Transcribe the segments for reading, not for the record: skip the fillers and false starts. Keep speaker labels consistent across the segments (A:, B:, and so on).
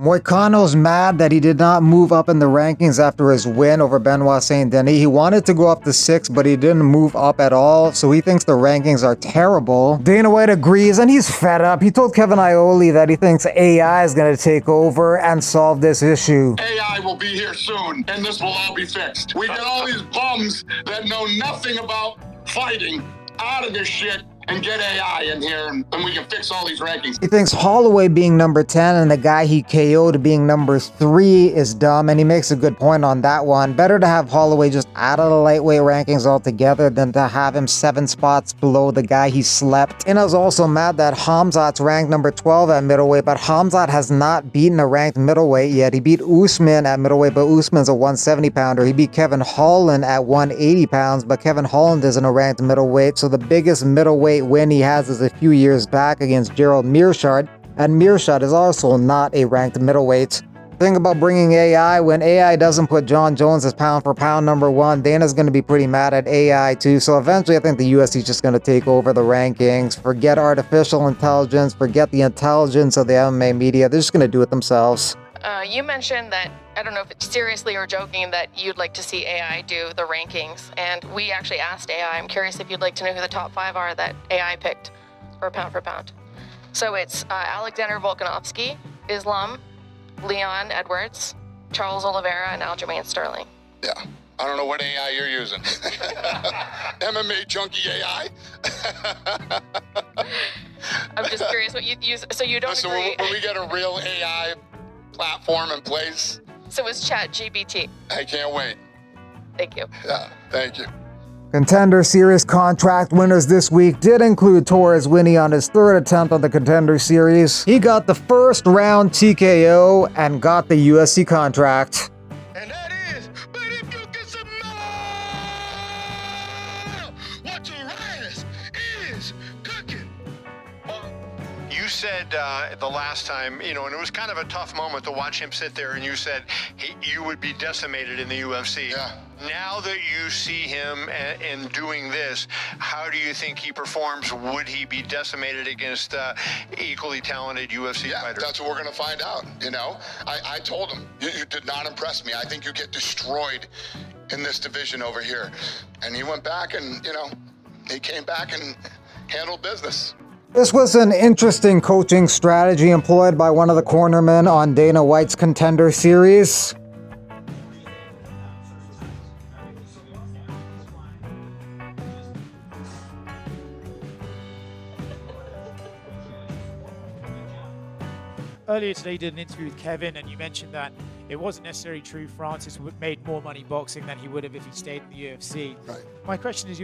A: Moicano's mad that he did not move up in the rankings after his win over Benoit Saint Denis. He wanted to go up to 6, but he didn't move up at all, so he thinks the rankings are terrible. Dana White agrees, and he's fed up. He told Kevin Iole that he thinks AI is going to take over and solve this issue.
B: AI will be here soon, and this will all be fixed. We get all these bums that know nothing about fighting out of this shit and get AI in here, and we can fix all these rankings.
A: He thinks Holloway being number 10 and the guy he KO'd being number 3 is dumb, and he makes a good point on that one. Better to have Holloway just out of the lightweight rankings altogether than to have him 7 spots below the guy he slept. And I was also mad that Hamzat's ranked number 12 at middleweight, but Hamzat has not beaten a ranked middleweight yet. He beat Usman at middleweight, but Usman's a 170 pounder. He beat Kevin Holland at 180 pounds, but Kevin Holland isn't a ranked middleweight, so the biggest middleweight win he has is a few years back against Gerald Meerschaert, and Meerschaert is also not a ranked middleweight. Thing about bringing AI, when AI doesn't put John Jones as pound for pound number 1, Dana's going to be pretty mad at AI too, so eventually I think the UFC is just going to take over the rankings. Forget artificial intelligence, forget the intelligence of the MMA media, they're just going to do it themselves.
C: You mentioned that, I don't know if it's seriously or joking, that you'd like to see AI do the rankings. And we actually asked AI, I'm curious if you'd like to know who the top 5 are that AI picked for pound. So it's Alexander Volkanovski, Islam, Leon Edwards, Charles Oliveira, and Aljamain Sterling.
B: Yeah, I don't know what AI you're using. MMA junkie AI?
C: I'm just curious what you use. So you don't
B: Listen,
C: agree?
B: when we get a real AI platform in place,
C: So it's ChatGPT.
B: I can't wait.
C: Thank you.
B: Yeah, thank you.
A: Contender Series contract winners this week did include Torres Winnie on his 3rd attempt on the Contender Series. He got the first round TKO and got the UFC contract.
B: And that is, but if you can smell what your ass is cooking.
D: You said the last time, and it was kind of a tough moment to watch him sit there, and you said you would be decimated in the UFC.
B: Yeah.
D: Now that you see him and doing this, how do you think he performs? Would he be decimated against equally talented UFC fighters?
B: That's what we're going to find out, I told him, you did not impress me. I think you get destroyed in this division over here. And he went back and, he came back and handled business.
A: This was an interesting coaching strategy employed by one of the cornermen on Dana White's Contender Series.
E: Earlier today, you did an interview with Kevin, and you mentioned that it wasn't necessarily true Francis made more money boxing than he would have if he stayed in the UFC.
B: Right.
E: My question is,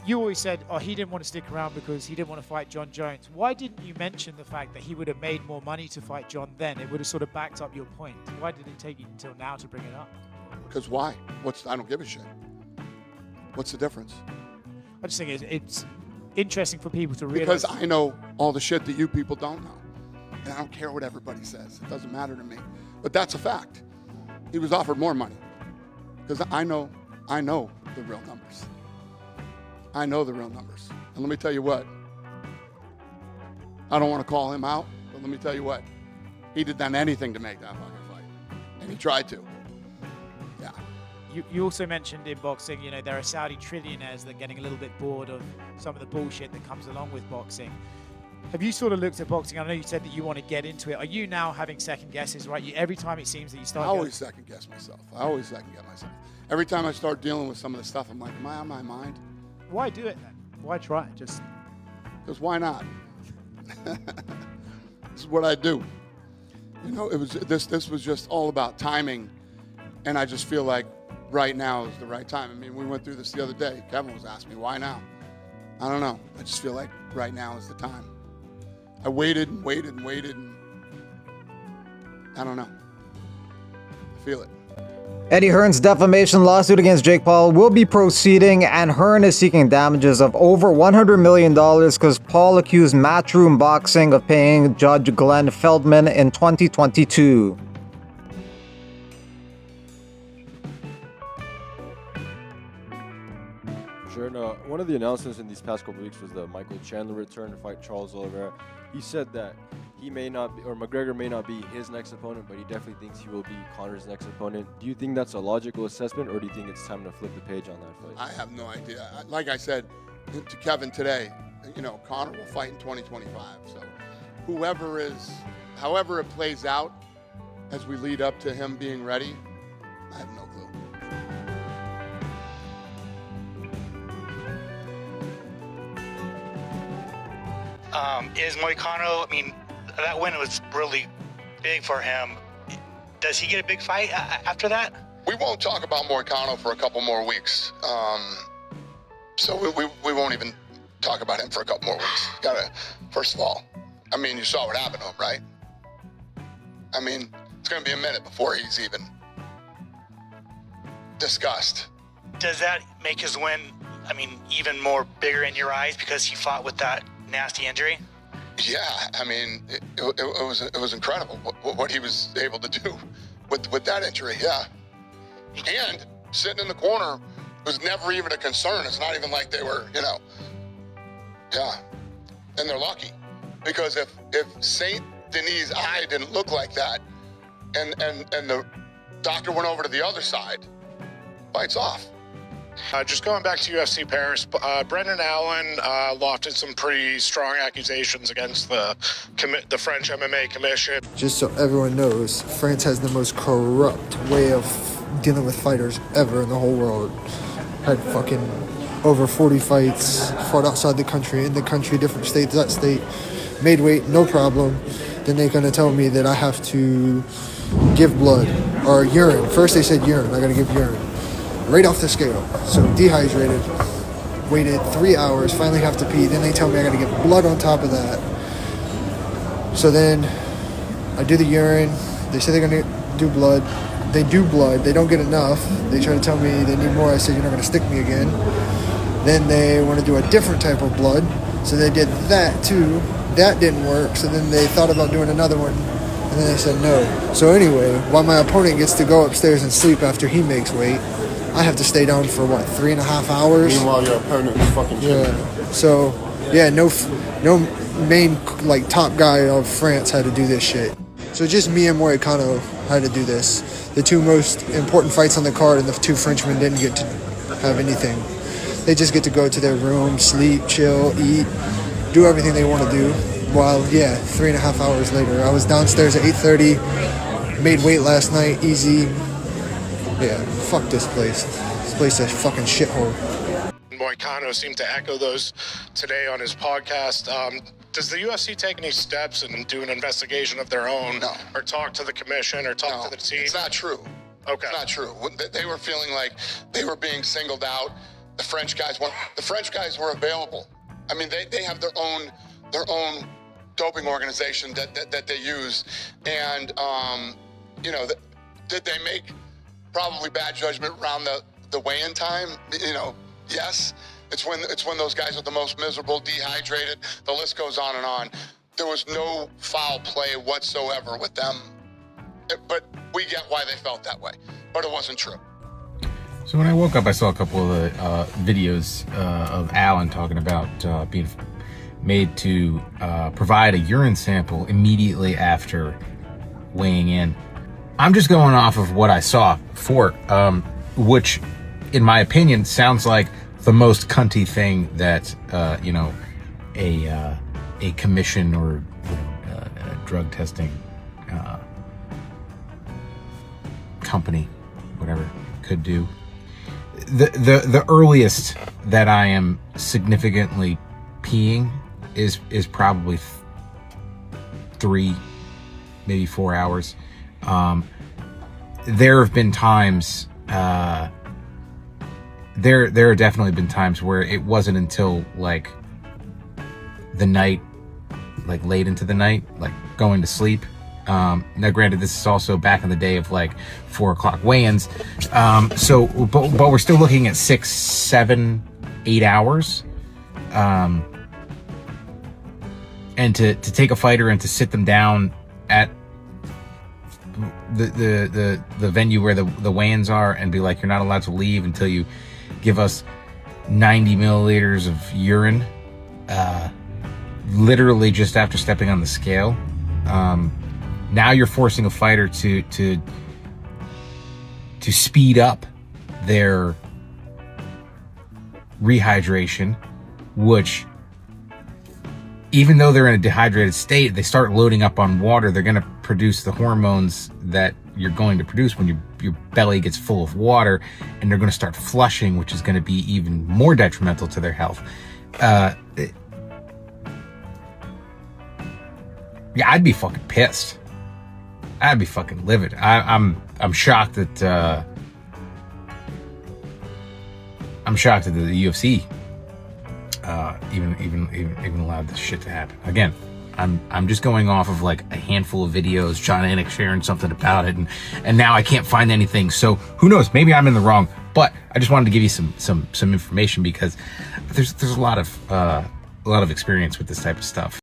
E: you always said, he didn't want to stick around because he didn't want to fight John Jones. Why didn't you mention the fact that he would have made more money to fight John then? It would have sort of backed up your point. Why did it take you until now to bring it up?
F: Because why? I don't give a shit. What's the difference?
E: I just think it's interesting for people to realize.
F: Because I know all the shit that you people don't know. And I don't care what everybody says. It doesn't matter to me. But that's a fact. He was offered more money. Because I know the real numbers. I know the real numbers. And let me tell you what. I don't want to call him out, but let me tell you what. He'd have done anything to make that fucking fight. And he tried to. Yeah.
E: You also mentioned in boxing, there are Saudi trillionaires that are getting a little bit bored of some of the bullshit that comes along with boxing. Have you sort of looked at boxing? I know you said that you want to get into it. Are you now having second guesses, right? Every time it seems that you start...
F: I always second guess myself. Every time I start dealing with some of the stuff, I'm like, am I on my mind?
E: Why do it then? Why try it? Just...
F: Because why not? This is what I do. It was this was just all about timing, and I just feel like right now is the right time. I mean, we went through this the other day. Kevin was asking me, why now? I don't know. I just feel like right now is the time. I waited and waited and waited, and I don't know. I feel it.
A: Eddie Hearn's defamation lawsuit against Jake Paul will be proceeding, and Hearn is seeking damages of over $100 million because Paul accused Matchroom Boxing of paying Judge Glenn Feldman in 2022.
G: Sure. No, one of the announcements in these past couple weeks was the Michael Chandler return to fight Charles Oliveira. He said that he may not be, or McGregor may not be his next opponent, but he definitely thinks he will be Conor's next opponent. Do you think that's a logical assessment, or do you think it's time to flip the page on that fight?
F: I have no idea. Like I said to Kevin today, Conor will fight in 2025. So however it plays out as we lead up to him being ready, I have no clue.
H: Is Moicano, that win was really big for him. Does he get a big fight after that?
B: We won't talk about Moicano for a couple more weeks. So we won't even talk about him for a couple more weeks. First of all, you saw what happened to him, right? It's going to be a minute before he's even discussed.
H: Does that make his win, even more bigger in your eyes because he fought with that nasty injury?
B: Yeah, it was incredible what he was able to do with that injury. Yeah, and sitting in the corner was never even a concern. It's not even like they were, Yeah, and they're lucky because if Saint Denis' eye didn't look like that, and the doctor went over to the other side, fight's off.
I: Just going back to UFC Paris, Brendan Allen lofted some pretty strong accusations against the French MMA Commission.
J: Just so everyone knows, France has the most corrupt way of dealing with fighters ever in the whole world. Had fucking over 40 fights, fought outside the country, in the country, different states, that state, made weight, no problem. Then they're gonna tell me that I have to give blood or urine. First they said urine, I gotta give urine. Right off the scale. So dehydrated, waited 3 hours, finally have to pee. Then they tell me I gotta get blood on top of that. So then I do the urine. They say they're gonna do blood. They do blood. They don't get enough. They try to tell me they need more. I said, you're not gonna stick me again. Then they want to do a different type of blood. So they did that too. That didn't work. So then they thought about doing another one. And then they said no. So anyway, while my opponent gets to go upstairs and sleep after he makes weight, I have to stay down for 3.5 hours.
F: Meanwhile, your opponent is fucking chilling.
J: Yeah. So, yeah, no main top guy of France had to do this shit. So just me and Moicano had to do this. The two most important fights on the card, and the two Frenchmen didn't get to have anything. They just get to go to their room, sleep, chill, eat, do everything they want to do. While 3.5 hours later, I was downstairs at 8:30, made weight last night, easy. Yeah, fuck this place. This place is a fucking shithole.
I: Moicano seemed to echo those today on his podcast. Does the UFC take any steps and do an investigation of their own?
B: No.
I: Or talk to the commission or talk to the team?
B: It's not true.
I: Okay.
B: It's not true. They were feeling like they were being singled out. The French guys were available. They have their own doping organization that they use. And, did they make probably bad judgment around the weigh-in time? Yes. It's when those guys are the most miserable, dehydrated. The list goes on and on. There was no foul play whatsoever with them. But we get why they felt that way. But it wasn't true.
K: So when I woke up, I saw a couple of videos of Alan talking about being made to provide a urine sample immediately after weighing in. I'm just going off of what I saw for which, in my opinion, sounds like the most cunty thing that a commission or a drug testing company, whatever, could do. The earliest that I am significantly peeing is probably 3, maybe 4 hours. There have been times, there have definitely been times where it wasn't until the night, late into the night, going to sleep. Now granted, this is also back in the day of 4 o'clock weigh-ins. But we're still looking at 6, 7, 8 hours. And to take a fighter and to sit them down at the venue where the weigh-ins are and be like, you're not allowed to leave until you give us 90 milliliters of urine, literally just after stepping on the scale, Now you're forcing a fighter to speed up their rehydration, which, even though they're in a dehydrated state, they start loading up on water, they're going to produce the hormones that you're going to produce when your belly gets full of water, and they're going to start flushing, which is going to be even more detrimental to their health. Yeah, I'd be fucking pissed. I'd be fucking livid. I'm shocked that the UFC even allowed this shit to happen. Again, I'm just going off of like a handful of videos, John Anik sharing something about it, and now I can't find anything. So who knows? Maybe I'm in the wrong. But I just wanted to give you some information, because there's a lot of experience with this type of stuff.